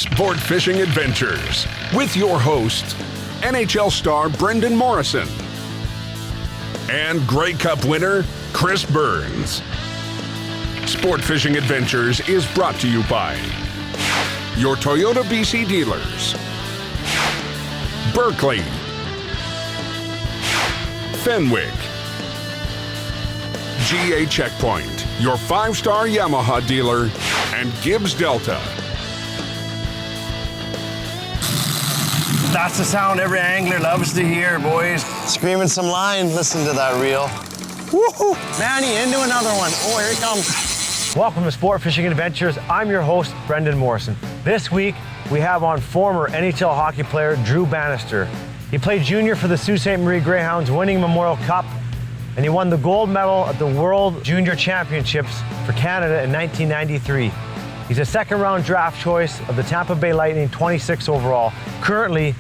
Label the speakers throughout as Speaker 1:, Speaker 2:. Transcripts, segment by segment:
Speaker 1: Sport Fishing Adventures with your host, NHL star Brendan Morrison and Grey Cup winner Chris Burns. Sport Fishing Adventures is brought to you by your Toyota BC dealers, Berkeley, Fenwick, GA Checkpoint, your 5-star Yamaha dealer, and Gibbs Delta.
Speaker 2: That's the sound every angler loves to hear, boys.
Speaker 3: Screaming some line, listen to that reel. Woohoo! Manny, into another one. Oh, here he comes.
Speaker 4: Welcome to Sport Fishing Adventures. I'm your host, Brendan Morrison. This week, we have on former NHL hockey player Drew Bannister. He played junior for the Sault Ste. Marie Greyhounds, winning Memorial Cup, and he won the gold medal at the World Junior Championships for Canada in 1993. He's a second-round draft choice of the Tampa Bay Lightning, 26 overall, currently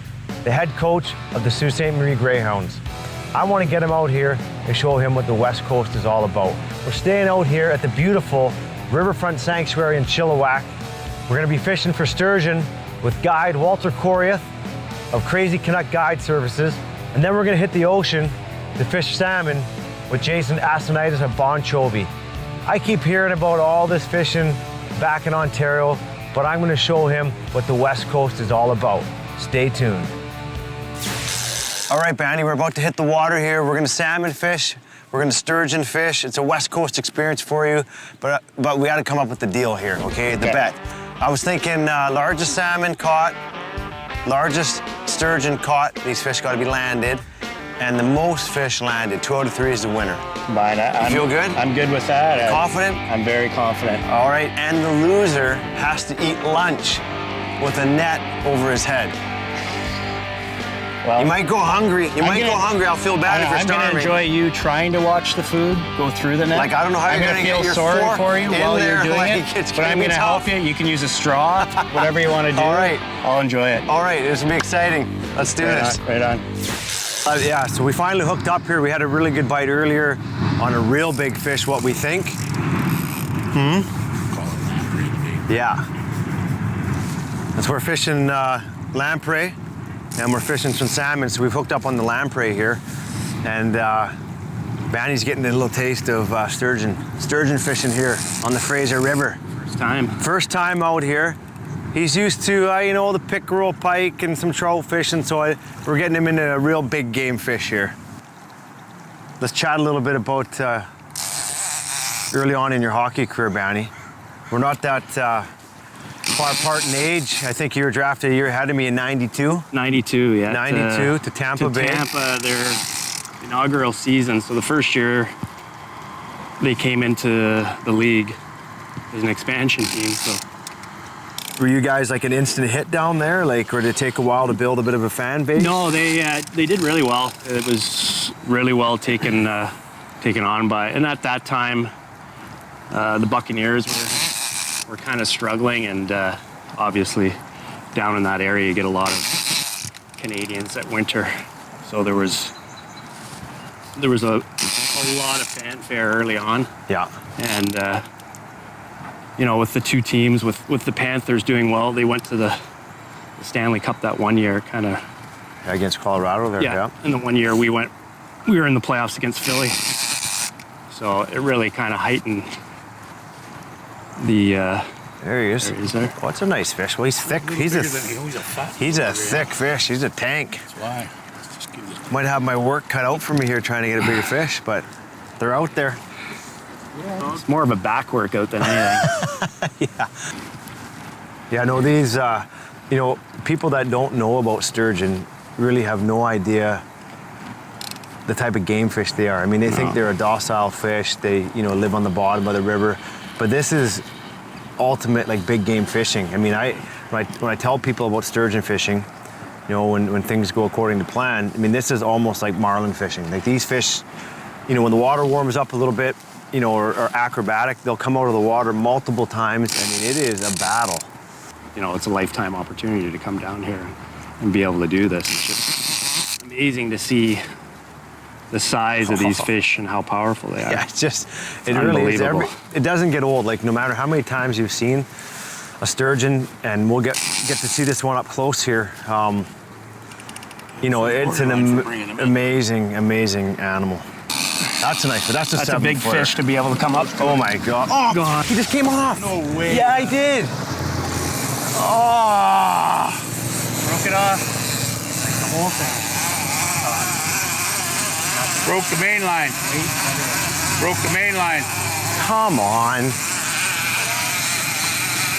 Speaker 4: the head coach of the Sault Ste. Marie Greyhounds. I want to get him out here and show him what the West Coast is all about. We're staying out here at the beautiful Riverfront Sanctuary in Chilliwack. We're going to be fishing for sturgeon with guide Walter Coriath of Crazy Canuck Guide Services, and then we're going to hit the ocean to fish salmon with Jason Astonitis of Bon Jovi. I keep hearing about all this fishing back in Ontario, but I'm going to show him what the West Coast is all about. Stay tuned.
Speaker 3: All right, Banny, we're about to hit the water here. We're going to salmon fish. We're going to sturgeon fish. It's a West Coast experience for you, but we got to come up with the deal here, okay? The bet. I was thinking largest salmon caught, largest sturgeon caught. These fish got to be landed, and the most fish landed. 2 out of 3 is the winner.
Speaker 5: Fine.
Speaker 3: You feel good?
Speaker 5: I'm good with that.
Speaker 3: Confident?
Speaker 5: I'm very confident.
Speaker 3: All right, and the loser has to eat lunch with a net over his head. Well, you might go hungry. I'll feel bad if you're starving.
Speaker 5: I'm going to enjoy you trying to watch the food go through the net.
Speaker 3: Like, I don't know how you're going to get your
Speaker 5: fork
Speaker 3: sorry for you
Speaker 5: while you're doing it, but I'm going to help you. You can use a straw, whatever you want to do.
Speaker 3: All right.
Speaker 5: I'll enjoy it.
Speaker 3: All right, this will be exciting. Let's do this.
Speaker 5: Right on.
Speaker 3: Yeah, so we finally hooked up here. We had a really good bite earlier on a real big fish, what we think. Yeah. That's we're fishing lamprey, and we're fishing some salmon, so we've hooked up on the lamprey here. And Banny's getting a little taste of sturgeon fishing here on the Fraser River. First time out here. He's used to, the pickerel, pike, and some trout fishing, so we're getting him into a real big game fish here. Let's chat a little bit about early on in your hockey career, Banny. We're not that far apart in age. I think you were drafted a year ahead of me in 92.
Speaker 5: 92, yeah.
Speaker 3: 92 to Tampa Bay.
Speaker 5: Tampa, their inaugural season. So the first year they came into the league as an expansion team. So.
Speaker 3: Were you guys like an instant hit down there? Like, or did it take a while to build a bit of a fan base?
Speaker 5: No, they did really well. It was really well taken on by, and at that time, the Buccaneers were kind of struggling, and obviously down in that area you get a lot of Canadians that winter, so there was a lot of fanfare early on. Yeah. And with the two teams, with the Panthers doing well, they went to the Stanley Cup that one year, kind of
Speaker 3: against Colorado there. Yeah.
Speaker 5: And the one year we were in the playoffs against Philly, so it really kind of heightened the.
Speaker 3: There he is.
Speaker 5: There.
Speaker 3: Oh, it's a nice fish. Well, he's thick. He's a thick fish. He's a tank.
Speaker 6: That's why.
Speaker 3: Might have my work cut out for me here trying to get a bigger fish, but they're out there.
Speaker 5: It's more of a back workout than anything.
Speaker 3: Yeah, no, these, people that don't know about sturgeon really have no idea the type of game fish they are. I mean, they think they're a docile fish. They, live on the bottom of the river. But this is ultimate, like, big game fishing. I mean, when I tell people about sturgeon fishing, when things go according to plan, I mean, this is almost like marlin fishing. Like, these fish, when the water warms up a little bit, or acrobatic, they'll come out of the water multiple times. I mean, it is a battle.
Speaker 5: It's a lifetime opportunity to come down here and be able to do this. It's just amazing to see the size of these fish and how powerful they are.
Speaker 3: Yeah, it really is. It doesn't get old. Like, no matter how many times you've seen a sturgeon, and we'll get to see this one up close here. You know, it's an amazing animal. That's a nice, but that's a 7
Speaker 5: big
Speaker 3: footer.
Speaker 5: fish to be able to come up.
Speaker 3: Oh my God. Oh,
Speaker 5: God.
Speaker 3: He just came off.
Speaker 2: No way.
Speaker 3: Yeah, he did. Oh.
Speaker 2: Broke it off. Like the whole thing. Broke the main line. Broke the main line.
Speaker 3: Come on.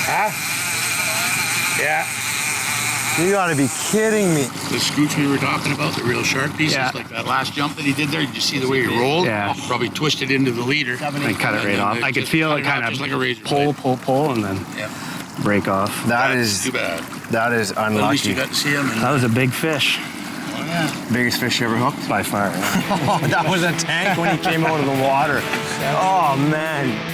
Speaker 2: Huh? Yeah.
Speaker 3: You gotta be kidding me.
Speaker 6: The scoots we were talking about, the real sharp pieces,
Speaker 5: Yeah.
Speaker 6: like that last jump that he did there, did you see the way he rolled?
Speaker 5: Yeah.
Speaker 6: Probably twisted into the leader.
Speaker 5: And cut it right off. I could
Speaker 6: Just
Speaker 5: feel
Speaker 6: cut
Speaker 5: it
Speaker 6: off
Speaker 5: kind
Speaker 6: just like a
Speaker 5: of
Speaker 6: razor
Speaker 5: pull, and then
Speaker 6: Yeah.
Speaker 5: break off.
Speaker 3: That's
Speaker 6: too bad.
Speaker 3: that is
Speaker 6: But at least you
Speaker 3: unlucky.
Speaker 6: got to see him. And,
Speaker 5: That was a big fish,
Speaker 3: Biggest fish you ever hooked?
Speaker 5: by far.
Speaker 3: Oh, that was a tank when he came out of the water. Oh man.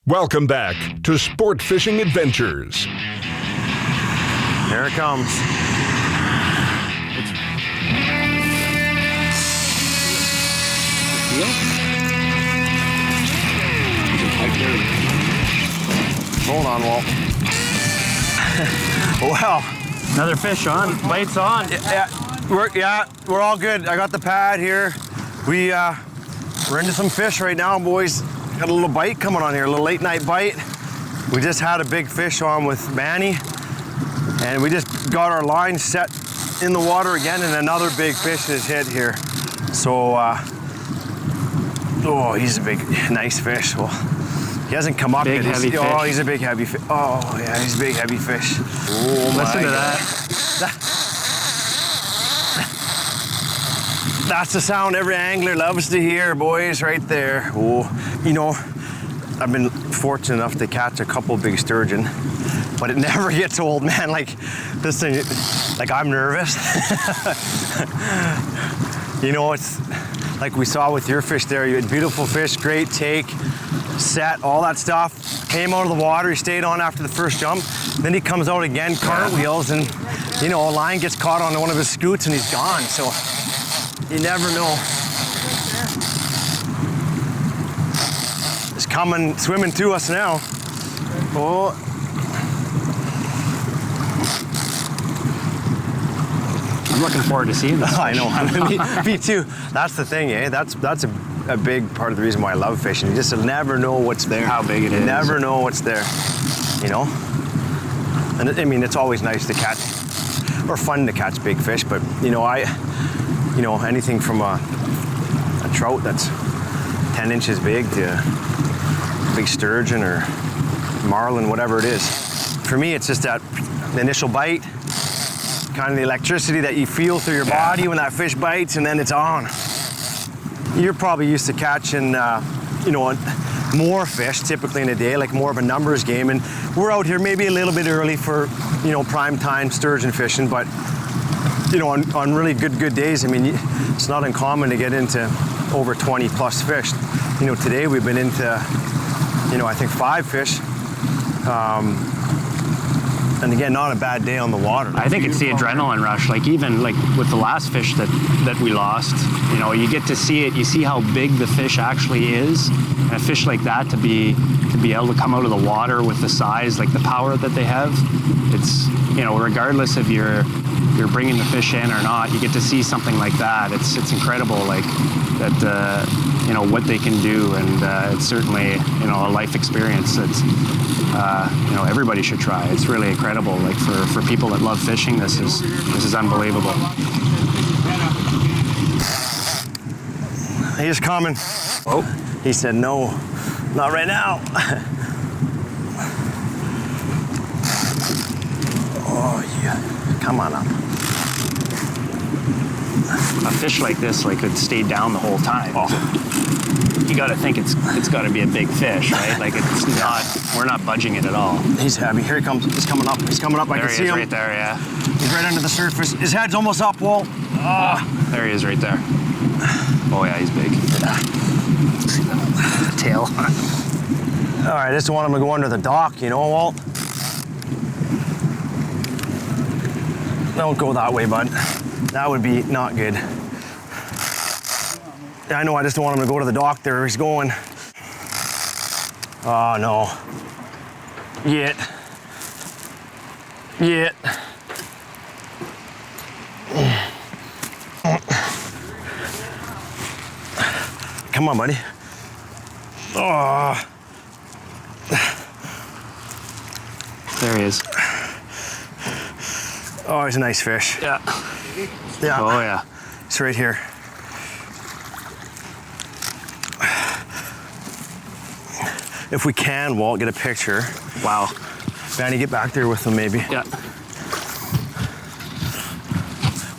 Speaker 1: Welcome back to Sport Fishing Adventures.
Speaker 3: Here it comes. Hold on, Walt. Well,
Speaker 5: Another fish on. Bites on.
Speaker 3: we're all good. I got the pad here. We're into some fish right now, boys. Got a little bite coming on here, a little late night bite. We just had a big fish on with Manny, and we just got our line set in the water again, and another big fish has hit here. So, oh, he's a big, nice fish. Well, he hasn't come up
Speaker 5: Big,
Speaker 3: yet.
Speaker 5: heavy
Speaker 3: Oh,
Speaker 5: fish.
Speaker 3: he's a big, heavy fish. Oh, yeah, he's a big, heavy fish. Oh,
Speaker 5: Listen to
Speaker 3: God.
Speaker 5: that.
Speaker 3: That's the sound every angler loves to hear, boys, right there. Oh, you know, I've been fortunate enough to catch a couple big sturgeon, but it never gets old, man. Like this thing, like I'm nervous. You know, it's like we saw with your fish there. You had beautiful fish, great take, set, all that stuff. Came out of the water, he stayed on after the first jump. Then he comes out again, cartwheels, and you know, a line gets caught on one of his scoots and he's gone. So you never know. It's coming, swimming to us now. Oh.
Speaker 5: I'm looking forward to seeing this.
Speaker 3: I know. me too. That's the thing, eh? That's a big part of the reason why I love fishing. You just never know what's there.
Speaker 5: How big it is.
Speaker 3: Never know what's there. You know? And I mean, it's always nice to catch, or fun to catch big fish, but you know, anything from a trout that's 10 inches big to a big sturgeon or marlin, whatever it is. For me, it's just that the initial bite, kind of the electricity that you feel through your body when that fish bites, and then it's on. You're probably used to catching, you know, more fish typically in a day, like more of a numbers game, and we're out here maybe a little bit early for, you know, prime time sturgeon fishing, but you know, on really good days, I mean, it's not uncommon to get into over 20 plus fish. You know, today we've been into, you know, I think 5 fish. And again, not a bad day on the water.
Speaker 5: I think it's the adrenaline rush. Like even like with the last fish that we lost, you know, you get to see it. You see how big the fish actually is, and a fish like that to be able to come out of the water with the size, like the power that they have. It's, you know, regardless if you're bringing the fish in or not, you get to see something like that. It's incredible, like that. You know what they can do, and it's certainly, you know, a life experience that's. You know, everybody should try. It's really incredible. Like for people that love fishing, this is unbelievable.
Speaker 3: He's coming. Oh, he said no, not right now. Oh yeah, come on up.
Speaker 5: a fish like this could stay down the whole time. You got to think it's got to be a big fish, right? Like it's not. We're not budging it at all.
Speaker 3: He's heavy. Here he comes. He's coming up. He's coming up. I can see him.
Speaker 5: Right there, yeah.
Speaker 3: He's right under the surface. His head's almost up, Walt.
Speaker 5: There he is, right there. Oh yeah, he's big. See that tail.
Speaker 3: All right, I just want him to go under the dock, you know, Walt. Don't go that way, bud. That would be not good. I know, I just don't want him to go to the dock there. He's going. Oh, no. Yet. Come on, buddy. Oh.
Speaker 5: There he is.
Speaker 3: Oh, he's a nice fish.
Speaker 5: Yeah.
Speaker 3: Yeah.
Speaker 5: Oh yeah.
Speaker 3: It's right here. If we can, Walt, get a picture.
Speaker 5: Wow.
Speaker 3: Vanny, get back there with him, maybe.
Speaker 5: Yeah.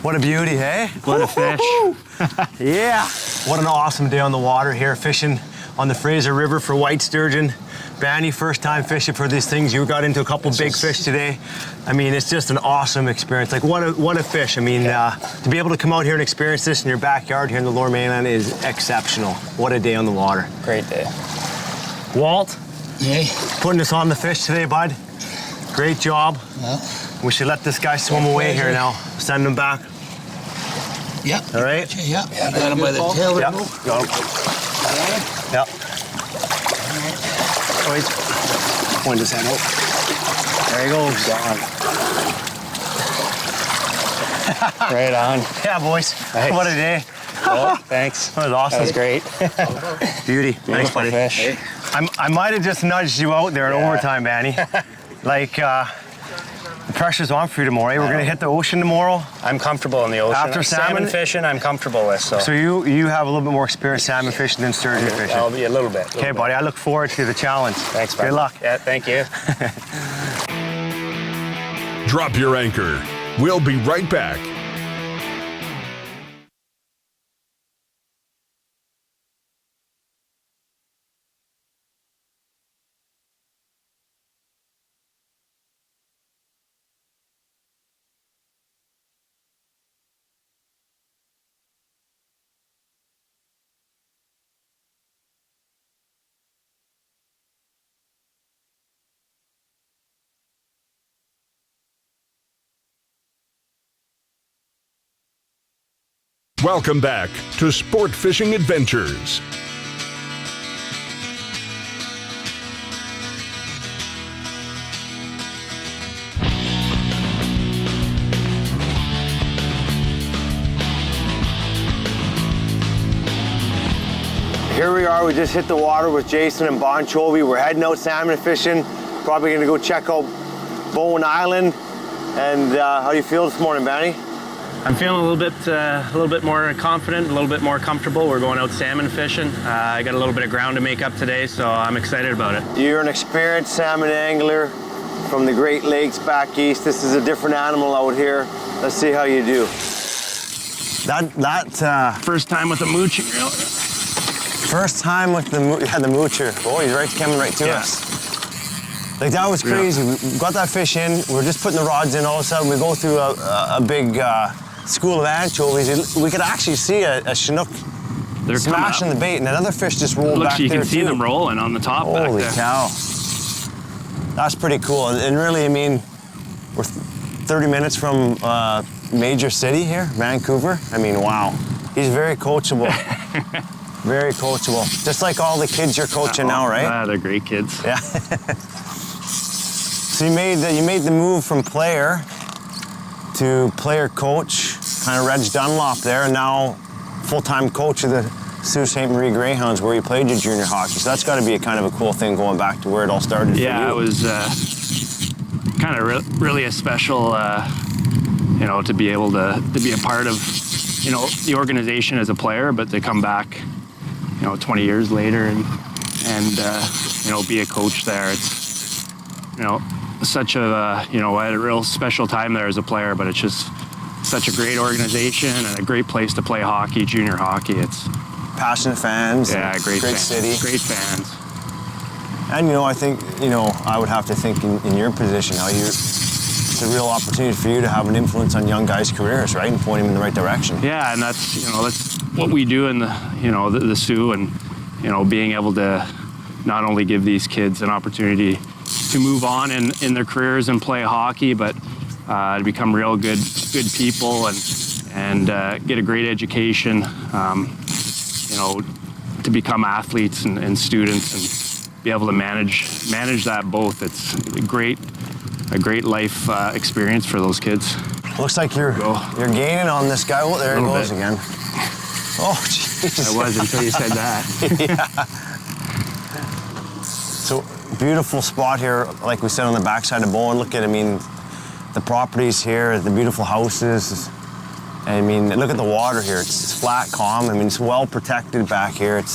Speaker 3: What a beauty, hey?
Speaker 5: What a fish.
Speaker 3: Yeah. What an awesome day on the water here, fishing on the Fraser River for white sturgeon. Vanny, first time fishing for these things. You got into a couple big fish today. I mean, it's just an awesome experience. Like, what a fish. I mean, to be able to come out here and experience this in your backyard here in the Lower Mainland is exceptional. What a day on the water.
Speaker 5: Great day.
Speaker 3: Walt,
Speaker 6: Hey.
Speaker 3: putting us on the fish today, bud. Great job.
Speaker 6: Well,
Speaker 3: We should let this guy swim away here now. Send him back.
Speaker 6: yeah.
Speaker 3: All right?
Speaker 6: Yeah. You got him by the tail there.
Speaker 3: Yep.
Speaker 6: Mo?
Speaker 3: Got him. Yep. Oh, he's point his head out. There he goes.
Speaker 5: Right on.
Speaker 3: Yeah, boys.
Speaker 5: Nice.
Speaker 3: What a day.
Speaker 5: Oh, thanks.
Speaker 3: That was awesome.
Speaker 5: That was great.
Speaker 3: Beauty. Thanks, buddy.
Speaker 5: Fish.
Speaker 3: I might have just nudged you out there in overtime, Vanny. Like, the pressure's on for you tomorrow. We're going to hit the ocean tomorrow.
Speaker 5: I'm comfortable in the ocean.
Speaker 3: After salmon
Speaker 5: fishing, I'm comfortable with.
Speaker 3: So you have a little bit more experience salmon fishing than sturgeon fishing.
Speaker 5: I'll be a little bit.
Speaker 3: Okay, buddy. I look forward to the challenge.
Speaker 5: Thanks, bud.
Speaker 3: Good luck.
Speaker 5: Yeah, thank you.
Speaker 1: Drop your anchor. We'll be right back. Welcome back to Sport Fishing Adventures.
Speaker 3: Here we are. We just hit the water with Jason and Bon Jovi. We're heading out salmon fishing. Probably going to go check out Bowen Island. And how do you feel this morning, Vanny?
Speaker 5: I'm feeling a little bit more confident, a little bit more comfortable. We're going out salmon fishing. I got a little bit of ground to make up today, so I'm excited about it.
Speaker 3: You're an experienced salmon angler from the Great Lakes back east. This is a different animal out here. Let's see how you do.
Speaker 5: First time with a mooching reel.
Speaker 3: First time with the moocher. Oh, he's coming right to us. Like, that was crazy. We got that fish in. We're just putting the rods in. All of a sudden, we go through a big school of anchovies. We could actually see a Chinook smashing the bait, and another fish just rolled back there,
Speaker 5: you can see them rolling on the top back there.
Speaker 3: Holy cow. That's pretty cool. And really, I mean, we're 30 minutes from a major city here, Vancouver. I mean, wow. He's very coachable. Very coachable. Just like all the kids you're coaching now, right?
Speaker 5: They're great kids.
Speaker 3: Yeah. So you made the move from player to player coach, kind of Reg Dunlop there, and now full-time coach of the Sault Ste. Marie Greyhounds, where you played your junior hockey. So that's got to be a kind of a cool thing going back to where it all started for you.
Speaker 5: Yeah, it was kind of really a special, to be able to be a part of, the organization as a player, but to come back, 20 years later and be a coach there. It's, such a, I had a real special time there as a player, but it's just such a great organization and a great place to play hockey, junior hockey. It's
Speaker 3: Passionate fans.
Speaker 5: yeah, great fans,
Speaker 3: city.
Speaker 5: great fans.
Speaker 3: And I think I would have to think in your position how it's a real opportunity for you to have an influence on young guys' careers, right, and point them in the right direction.
Speaker 5: Yeah, and that's what we do in the Sioux, and being able to not only give these kids an opportunity to move on in their careers and play hockey, but to become real good people and get a great education, to become athletes and students and be able to manage that both. It's a great life experience for those kids.
Speaker 3: Looks like you're gaining on this guy. Oh, there he goes again. Oh, jeez.
Speaker 5: I was until you said that.
Speaker 3: Yeah. So beautiful spot here, like we said, on the backside of Bowen. Look at, the properties here, the beautiful houses. Look at the water here. It's flat, calm. It's well protected back here. It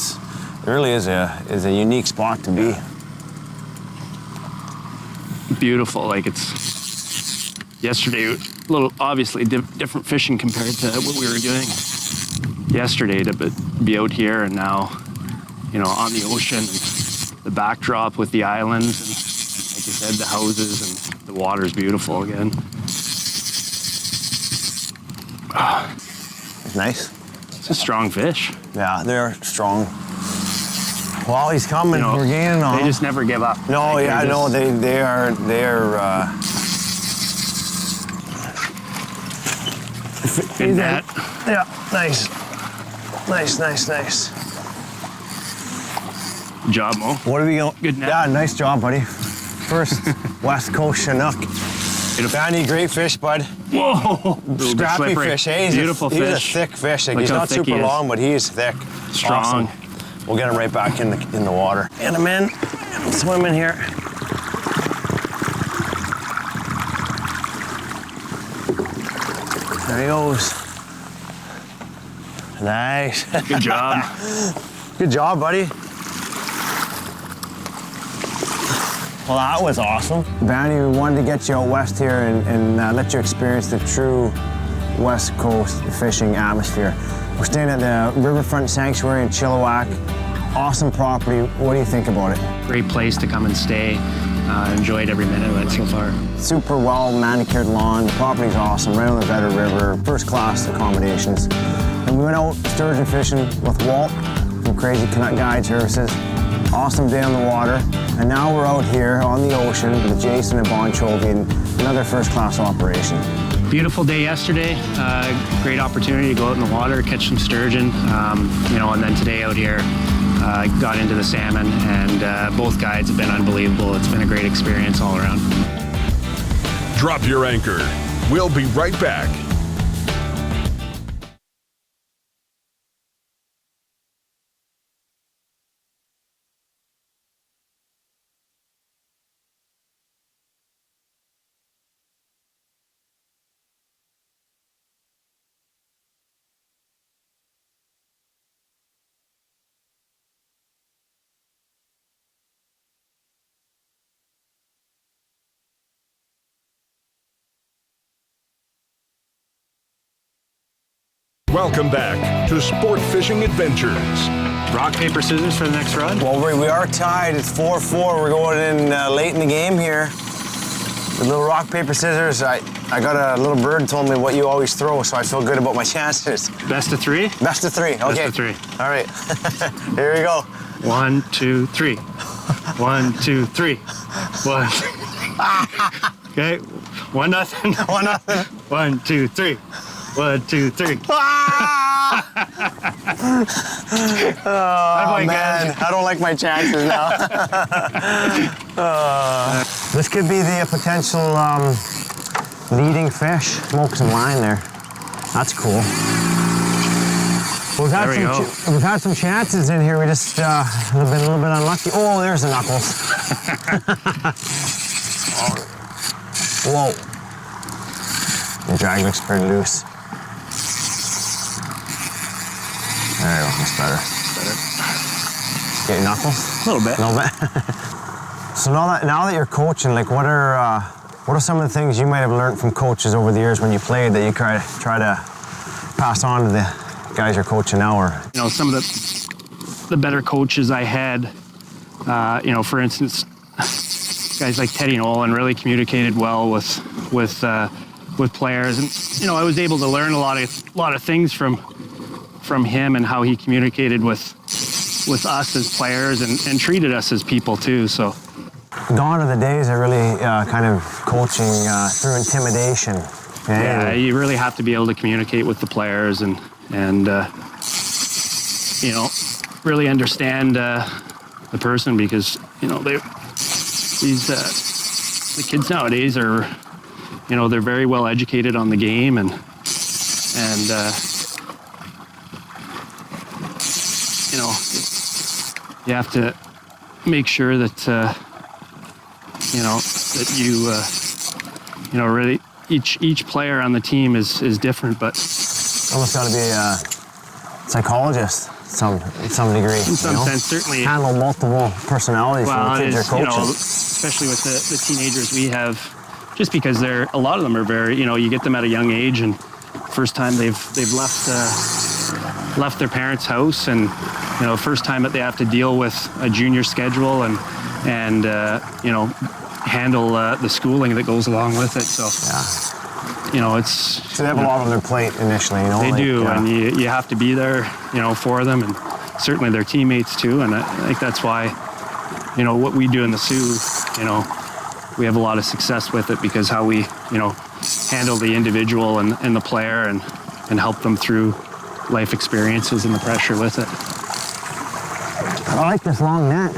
Speaker 3: really is a unique spot to be.
Speaker 5: Beautiful. Like, it's yesterday, a little obviously different fishing compared to what we were doing yesterday, to be out here and now, on the ocean, and the backdrop with the islands, and like you said, the houses, and the water's beautiful again.
Speaker 3: Nice.
Speaker 5: It's a strong fish.
Speaker 3: Yeah, they're strong. Well, he's coming. We're gaining on
Speaker 5: They
Speaker 3: him.
Speaker 5: just never give up.
Speaker 3: No,
Speaker 5: Like,
Speaker 3: yeah, no, they are.
Speaker 5: Good net.
Speaker 3: Yeah, nice. Nice.
Speaker 5: Good job, Mo.
Speaker 3: What are we going?
Speaker 5: Good net.
Speaker 3: Yeah, nice job, buddy. First West Coast Chinook. Fanny, great fish, bud.
Speaker 5: Whoa!
Speaker 3: Scrappy
Speaker 5: slippery.
Speaker 3: fish. Hey,
Speaker 5: Beautiful
Speaker 3: he's
Speaker 5: fish.
Speaker 3: a thick fish. Like,
Speaker 5: Look
Speaker 3: he's
Speaker 5: how
Speaker 3: not
Speaker 5: thick he
Speaker 3: super
Speaker 5: is.
Speaker 3: long, but he is thick.
Speaker 5: Strong.
Speaker 3: Awesome. We'll get him right back in the water. Get him in. Swim in here. There he goes. Nice.
Speaker 5: Good job.
Speaker 3: Good job, buddy. Well, that was awesome. Vanny, we wanted to get you out west here and let you experience the true West Coast fishing atmosphere. We're staying at the Riverfront Sanctuary in Chilliwack. Awesome property. What do you think about it?
Speaker 5: Great place to come and stay. Enjoyed every minute of it so far.
Speaker 3: Super well manicured lawn. The property's awesome, right on the Vedder River. First class accommodations. And we went out sturgeon fishing with Walt from Crazy Canuck Guide Services. Awesome day on the water. And now we're out here on the ocean with Jason and Bon Jovi and another first class operation.
Speaker 5: Beautiful day yesterday. Great opportunity to go out in the water, catch some sturgeon. And then today out here, got into the salmon, and both guides have been unbelievable. It's been a great experience all around.
Speaker 1: Drop your anchor. We'll be right back. Welcome back to Sport Fishing Adventures.
Speaker 5: Rock, paper, scissors for the next rod?
Speaker 3: Well, we are tied. It's 4-4. We're going in late in the game here. The little rock, paper, scissors. I got a little bird told me what you always throw, so I feel good about my chances.
Speaker 5: Best of three?
Speaker 3: Best of three. Okay.
Speaker 5: Best of three.
Speaker 3: All right. Here we go.
Speaker 5: 1, 2, 3. 1, 2, 3. 1. Okay. 1-0.
Speaker 3: 1-0.
Speaker 5: 1, 2, 3. 1, 2, 3.
Speaker 3: Oh, man. I don't like my chances now. This could be the potential leading fish. Smoke some line there. That's cool. We've had some chances in here. We just have been a little bit unlucky. Oh, there's the knuckles. Whoa. The drag looks pretty loose. There you go, that's better. Get your knuckles?
Speaker 5: A little bit.
Speaker 3: A little bit. So now that you're coaching, like, what are
Speaker 4: What are some of the things you might have learned from coaches over the years when you played that you try to pass on to the guys you're coaching now? Or
Speaker 5: Some of the better coaches I had, for instance, guys like Teddy Nolan really communicated well with players, and I was able to learn a lot of things from him and how he communicated with us as players and treated us as people too. So
Speaker 4: gone are the days of really kind of coaching through intimidation.
Speaker 5: Yeah, you really have to be able to communicate with the players and really understand the person, because the kids nowadays are they're very well educated on the game, and you have to make sure that that you really each player on the team is different, but
Speaker 4: almost got to be a psychologist in some degree.
Speaker 5: In some sense, certainly.
Speaker 4: Handle multiple personalities from the kids you're coaching.
Speaker 5: Especially with the teenagers we have, just because a lot of them are very, you get them at a young age, and first time they've left their parents' house, and first time that they have to deal with a junior schedule and handle the schooling that goes along with it. So it's
Speaker 4: so they have a lot on their plate initially.
Speaker 5: They do, and you have to be there, for them, and certainly their teammates too. And I think that's why, what we do in the Sioux, we have a lot of success with it, because how we, handle the individual and the player and help them through life experiences and the pressure with it.
Speaker 4: I like this long net.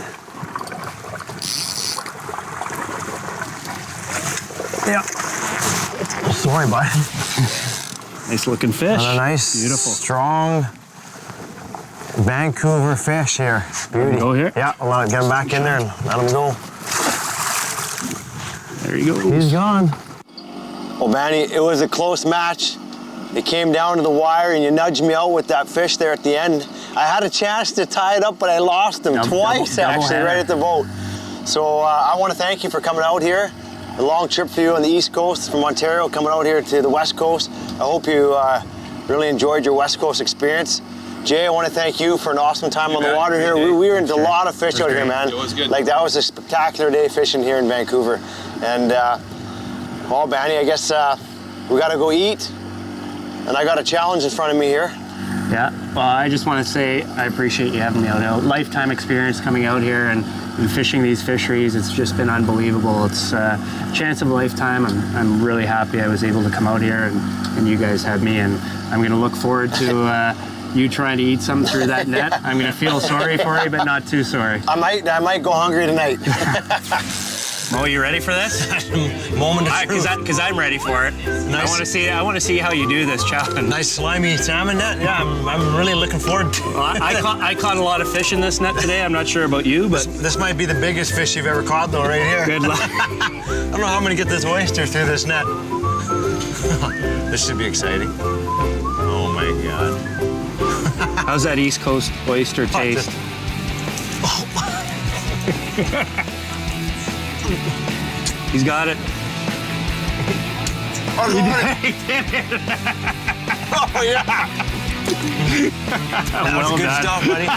Speaker 4: Yeah. Sorry, bud.
Speaker 5: Nice looking fish.
Speaker 4: And a nice,
Speaker 5: beautiful,
Speaker 4: strong Vancouver fish here. Beauty.
Speaker 5: Go here.
Speaker 4: Yeah, I'll get him back in there and let him go.
Speaker 5: There he goes.
Speaker 4: He's gone.
Speaker 3: Well, Manny, it was a close match. It came down to the wire, and you nudged me out with that fish there at the end. I had a chance to tie it up, but I lost him twice,
Speaker 5: double
Speaker 3: actually, right at the boat. So I want to thank you for coming out here. A long trip for you on the East Coast from Ontario, coming out here to the West Coast. I hope you really enjoyed your West Coast experience. Jay, I want to thank you for an awesome time on the water here. We were into a lot of fish out here, man.
Speaker 7: It was good.
Speaker 3: Like, that was a spectacular day fishing here in Vancouver. And, well, Banny, I guess we got to go eat. And I got a challenge in front of me here.
Speaker 5: Yeah, well, I just want to say I appreciate you having me out. A lifetime experience coming out here and fishing these fisheries. It's just been unbelievable. It's a chance of a lifetime. I'm really happy I was able to come out here and you guys had me. And I'm going to look forward to you trying to eat something through that net. I'm going to feel sorry for you, but not too sorry.
Speaker 3: I might go hungry tonight.
Speaker 5: Mo, you ready for this?
Speaker 3: Moment of truth.
Speaker 5: Because I'm ready for it.
Speaker 3: Nice.
Speaker 5: I want to see how you do this challenge.
Speaker 3: Nice slimy salmon net. Yeah, I'm really looking forward to it.
Speaker 5: Well, I caught a lot of fish in this net today. I'm not sure about you, but
Speaker 3: This might be the biggest fish you've ever caught, though, right here.
Speaker 5: good luck.
Speaker 3: I don't know how I'm gonna get this oyster through this net. This should be exciting. Oh my God.
Speaker 5: How's that East Coast oyster taste? He's got it.
Speaker 3: Oh, yeah. That was
Speaker 5: Well
Speaker 3: good
Speaker 5: done.
Speaker 3: stuff, buddy.